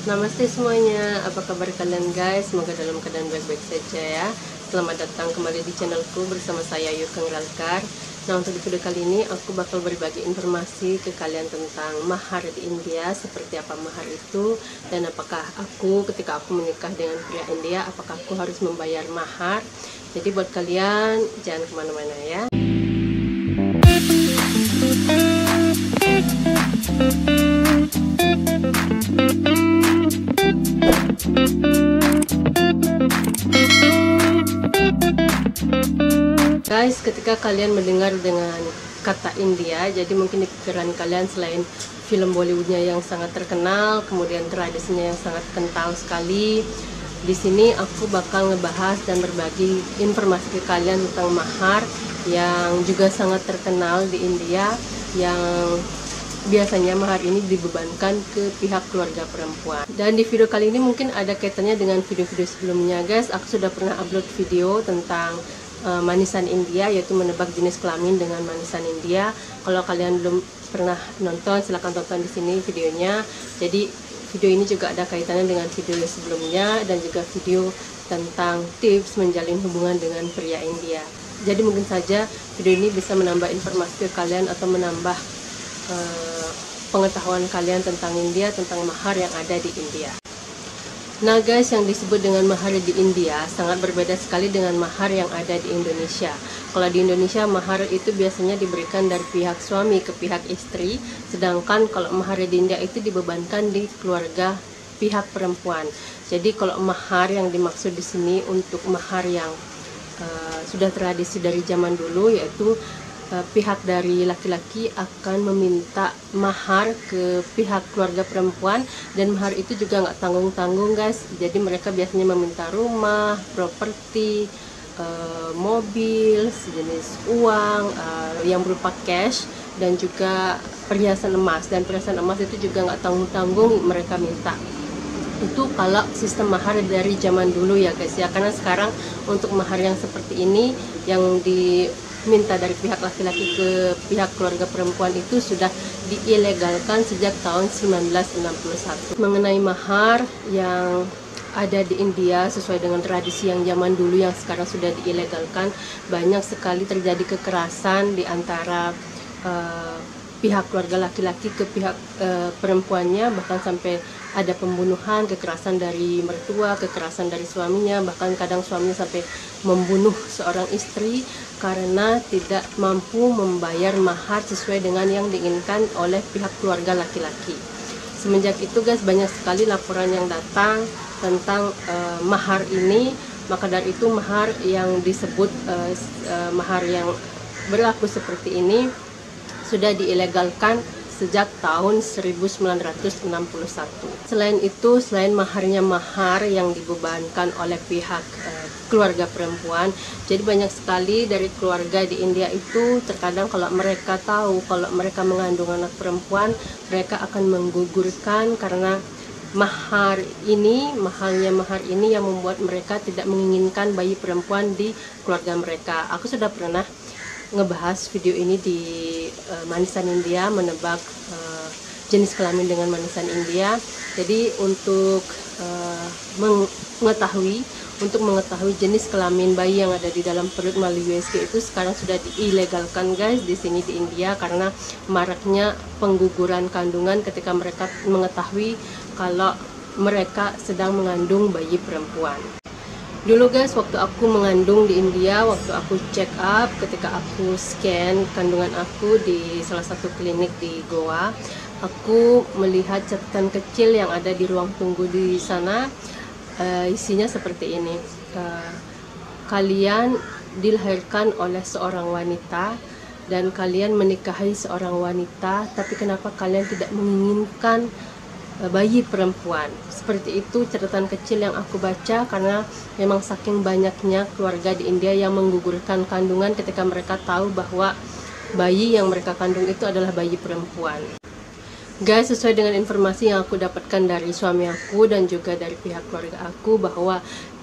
Namaste semuanya, apa kabar kalian guys? Semoga dalam keadaan baik-baik saja ya. Selamat datang kembali di channelku bersama saya Ayu Ralkar. Nah, untuk di video kali ini aku bakal berbagi informasi ke kalian tentang mahar di India, seperti apa mahar itu, dan apakah ketika aku menikah dengan pria India, apakah aku harus membayar mahar. Jadi buat kalian jangan kemana-mana ya. Guys, ketika kalian mendengar dengan kata India, jadi mungkin di pikiran kalian selain film Bollywoodnya yang sangat terkenal, kemudian tradisinya yang sangat kental sekali, di sini aku bakal ngebahas dan berbagi informasi ke kalian tentang mahar yang juga sangat terkenal di India, yang biasanya mahar ini dibebankan ke pihak keluarga perempuan. Dan di video kali ini mungkin ada kaitannya dengan video-video sebelumnya guys. Aku sudah pernah upload video tentang manisan India, yaitu menebak jenis kelamin dengan manisan India. Kalau kalian belum pernah nonton, silahkan tonton di sini videonya. Jadi video ini juga ada kaitannya dengan video sebelumnya dan juga video tentang tips menjalin hubungan dengan pria India. Jadi mungkin saja video ini bisa menambah informasi ke kalian atau menambah pengetahuan kalian tentang India, tentang mahar yang ada di India. Nah guys, yang disebut dengan mahar di India sangat berbeda sekali dengan mahar yang ada di Indonesia. Kalau di Indonesia, mahar itu biasanya diberikan dari pihak suami ke pihak istri, sedangkan kalau mahar di India itu dibebankan di keluarga pihak perempuan. Jadi kalau mahar yang dimaksud di sini untuk mahar yang sudah tradisi dari zaman dulu, yaitu pihak dari laki-laki akan meminta mahar ke pihak keluarga perempuan, dan mahar itu juga nggak tanggung-tanggung guys. Jadi mereka biasanya meminta rumah, properti, mobil, sejenis uang yang berupa cash, dan juga perhiasan emas. Dan perhiasan emas itu juga nggak tanggung-tanggung mereka minta. Itu kalau sistem mahar dari zaman dulu ya guys ya, karena sekarang untuk mahar yang seperti ini yang diminta dari pihak laki-laki ke pihak keluarga perempuan itu sudah diilegalkan sejak tahun 1961. Mengenai mahar yang ada di India sesuai dengan tradisi yang zaman dulu yang sekarang sudah diilegalkan, banyak sekali terjadi kekerasan di antara pihak keluarga laki-laki ke pihak perempuannya, bahkan sampai ada pembunuhan, kekerasan dari mertua, kekerasan dari suaminya, bahkan kadang suaminya sampai membunuh seorang istri karena tidak mampu membayar mahar sesuai dengan yang diinginkan oleh pihak keluarga laki-laki. Semenjak itu guys, banyak sekali laporan yang datang tentang mahar ini. Maka dari itu mahar yang disebut mahar yang berlaku seperti ini sudah diilegalkan sejak tahun 1961. Selain itu, selain maharnya mahar yang dibebankan oleh pihak keluarga perempuan, jadi banyak sekali dari keluarga di India itu terkadang kalau mereka tahu kalau mereka mengandung anak perempuan, mereka akan menggugurkan karena mahalnya mahar ini yang membuat mereka tidak menginginkan bayi perempuan di keluarga mereka. Aku sudah pernah ngebahas video ini di manisan India, menebak jenis kelamin dengan manisan India. Jadi untuk mengetahui jenis kelamin bayi yang ada di dalam perut melalui USG itu sekarang sudah diilegalkan guys di sini di India, karena maraknya pengguguran kandungan ketika mereka mengetahui kalau mereka sedang mengandung bayi perempuan. Dulu guys, waktu aku mengandung di India, waktu aku check up, ketika aku scan kandungan aku di salah satu klinik di Goa, aku melihat catatan kecil yang ada di ruang tunggu di sana. Isinya seperti ini: kalian dilahirkan oleh seorang wanita dan kalian menikahi seorang wanita, tapi kenapa kalian tidak menginginkan bayi perempuan? Seperti itu catatan kecil yang aku baca, karena memang saking banyaknya keluarga di India yang menggugurkan kandungan ketika mereka tahu bahwa bayi yang mereka kandung itu adalah bayi perempuan. Guys, sesuai dengan informasi yang aku dapatkan dari suami aku dan juga dari pihak keluarga aku, bahwa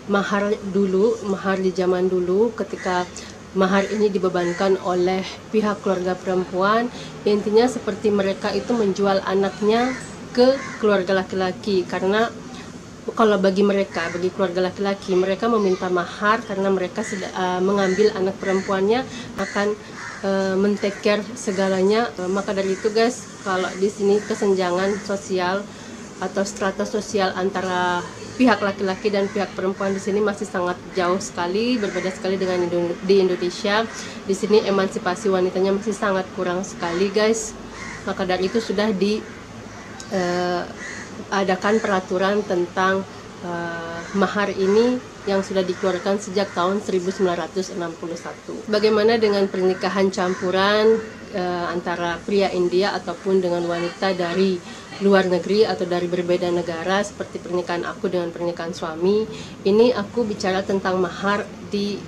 mahar di zaman dulu, ketika mahar ini dibebankan oleh pihak keluarga perempuan, intinya seperti mereka itu menjual anaknya ke keluarga laki-laki, karena kalau bagi keluarga laki-laki, mereka meminta mahar karena mereka mengambil anak perempuannya, akan men-take care segalanya. Maka dari itu guys, kalau di sini kesenjangan sosial atau strata sosial antara pihak laki-laki dan pihak perempuan di sini masih sangat jauh sekali, berbeda sekali dengan di Indonesia. Di sini emansipasi wanitanya masih sangat kurang sekali guys. Maka dari itu sudah adakan peraturan tentang mahar ini yang sudah dikeluarkan sejak tahun 1961. Bagaimana dengan pernikahan campuran antara pria India ataupun dengan wanita dari luar negeri atau dari berbeda negara, seperti pernikahan aku dengan pernikahan suami? Ini aku bicara tentang mahar di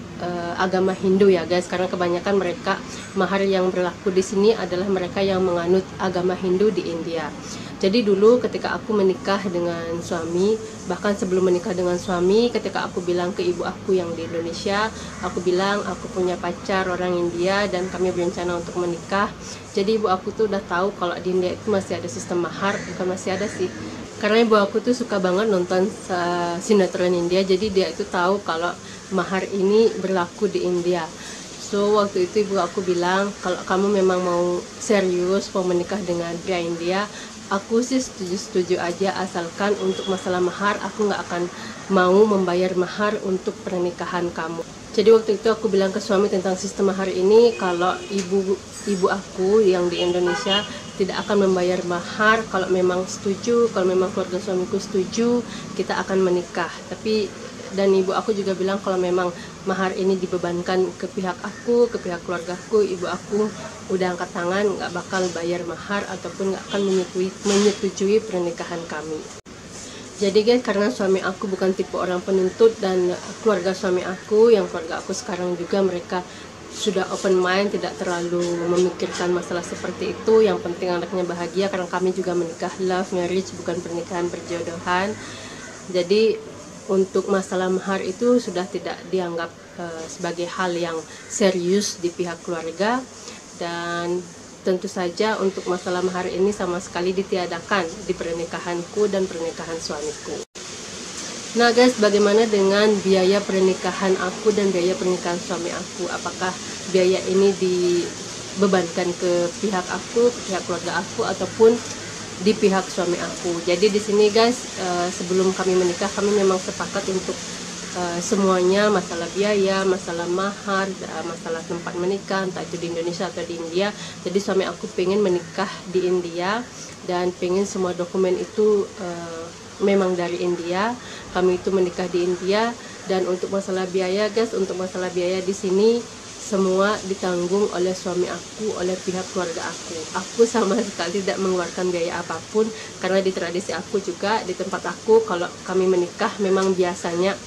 agama Hindu ya guys, karena kebanyakan mereka mahar yang berlaku di sini adalah mereka yang menganut agama Hindu di India. Jadi dulu ketika aku menikah dengan suami, bahkan sebelum menikah dengan suami, ketika aku bilang ke ibu aku yang di Indonesia, aku bilang aku punya pacar orang India dan kami berencana untuk menikah. Jadi ibu aku tuh udah tahu kalau di India itu masih ada sistem mahar, bukan masih ada sih. Karena ibu aku tuh suka banget nonton sinetron India, jadi dia itu tahu kalau mahar ini berlaku di India. So waktu itu ibu aku bilang, kalau kamu memang mau serius mau menikah dengan pria India, aku sih setuju-setuju aja, asalkan untuk masalah mahar aku nggak akan mau membayar mahar untuk pernikahan kamu. Jadi waktu itu aku bilang ke suami tentang sistem mahar ini, kalau ibu aku yang di Indonesia tidak akan membayar mahar. Kalau memang setuju, kalau memang keluarga suamiku setuju, kita akan menikah. Dan ibu aku juga bilang kalau memang mahar ini dibebankan ke pihak aku, ke pihak keluargaku, ibu aku udah angkat tangan, nggak bakal bayar mahar ataupun nggak akan menyetujui pernikahan kami. Jadi guys, karena suami aku bukan tipe orang penuntut, dan keluarga suami aku, yang keluarga aku sekarang juga, mereka sudah open mind, tidak terlalu memikirkan masalah seperti itu. Yang penting anaknya bahagia, karena kami juga menikah love marriage, bukan pernikahan berjodohan. Jadi untuk masalah mahar itu sudah tidak dianggap sebagai hal yang serius di pihak keluarga, dan tentu saja untuk masalah mahar ini sama sekali ditiadakan di pernikahanku dan pernikahan suamiku. Nah guys, bagaimana dengan biaya pernikahan aku dan biaya pernikahan suami aku? Apakah biaya ini dibebankan ke pihak aku, ke pihak keluarga aku, ataupun di pihak suami aku? Jadi di sini guys, sebelum kami menikah, kami memang sepakat untuk semuanya, masalah biaya, masalah mahar, masalah tempat menikah, entah itu di Indonesia atau di India. Jadi suami aku pengen menikah di India dan pengen semua dokumen itu memang dari India. Kami itu menikah di India. Dan untuk masalah biaya guys, untuk masalah biaya di sini semua ditanggung oleh suami aku, oleh pihak keluarga aku. Aku sama sekali tidak mengeluarkan biaya apapun, karena di tradisi aku juga, di tempat aku, kalau kami menikah memang biasanya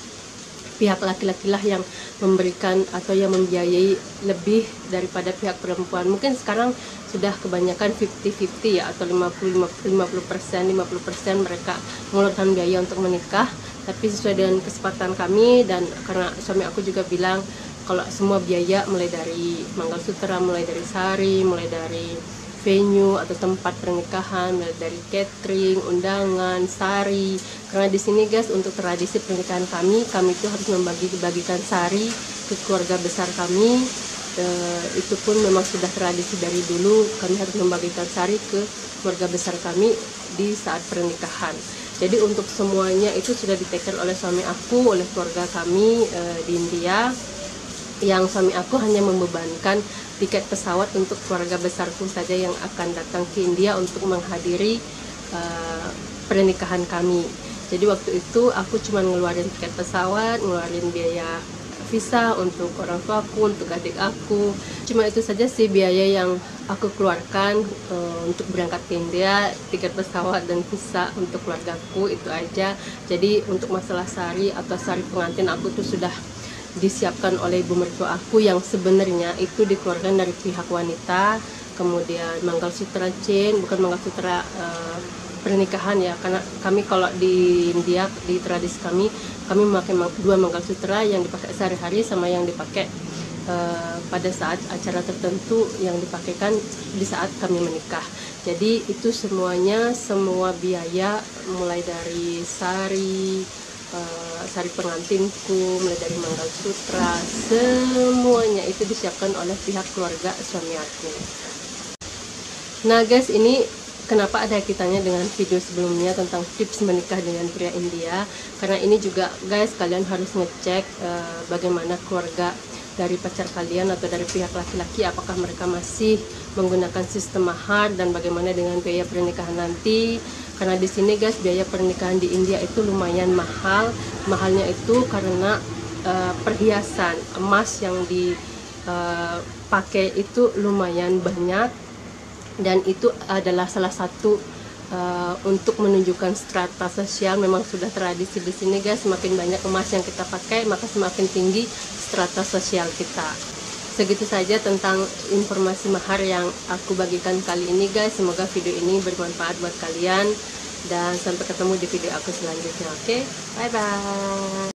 pihak laki-laki lah yang memberikan atau yang membiayai lebih daripada pihak perempuan. Mungkin sekarang sudah kebanyakan 50-50 ya, atau 50% mereka mengeluarkan biaya untuk menikah. Tapi sesuai dengan kesepakatan kami, dan karena suami aku juga bilang kalau semua biaya mulai dari manggalsutra, mulai dari sari, mulai dari venue atau tempat pernikahan, mulai dari catering, undangan, sari. Karena di sini guys, untuk tradisi pernikahan kami itu harus membagi-bagikan sari ke keluarga besar kami. Itu pun memang sudah tradisi dari dulu, kami harus membagikan sari ke keluarga besar kami di saat pernikahan. Jadi untuk semuanya itu sudah diteker oleh suami aku, oleh keluarga kami di India. Yang suami aku hanya membebankan tiket pesawat untuk keluarga besarku saja yang akan datang ke India untuk menghadiri pernikahan kami. Jadi waktu itu aku cuma ngeluarin tiket pesawat, ngeluarin biaya visa untuk orang tuaku, untuk adik aku. Cuma itu saja sih biaya yang aku keluarkan untuk berangkat ke India, tiket pesawat dan visa untuk keluargaku, itu aja. Jadi untuk masalah sari atau sari pengantin aku tuh sudah disiapkan oleh ibu mertua aku, yang sebenarnya itu dikeluarkan dari pihak wanita. Kemudian manggalsutra chain, bukan manggalsutra pernikahan ya, karena kami kalau di India, di tradisi kami memakai dua manggalsutra, yang dipakai sehari-hari sama yang dipakai pada saat acara tertentu, yang dipakaikan di saat kami menikah. Jadi itu semuanya, semua biaya mulai dari sari pengantinku, mulai dari manggalsutra, semuanya itu disiapkan oleh pihak keluarga suami aku. Nah guys, ini kenapa ada kaitannya dengan video sebelumnya tentang tips menikah dengan pria India, karena ini juga guys, kalian harus ngecek bagaimana keluarga dari pacar kalian atau dari pihak laki-laki, apakah mereka masih menggunakan sistem mahar dan bagaimana dengan biaya pernikahan nanti. Karena di sini guys, biaya pernikahan di India itu lumayan mahal. Mahalnya itu karena perhiasan emas yang dipakai itu lumayan banyak, dan itu adalah salah satu untuk menunjukkan strata sosial. Memang sudah tradisi di sini guys, semakin banyak emas yang kita pakai maka semakin tinggi strata sosial kita. Segitu saja tentang informasi mahar yang aku bagikan kali ini guys. Semoga video ini bermanfaat buat kalian, dan sampai ketemu di video aku selanjutnya. Oke, bye bye.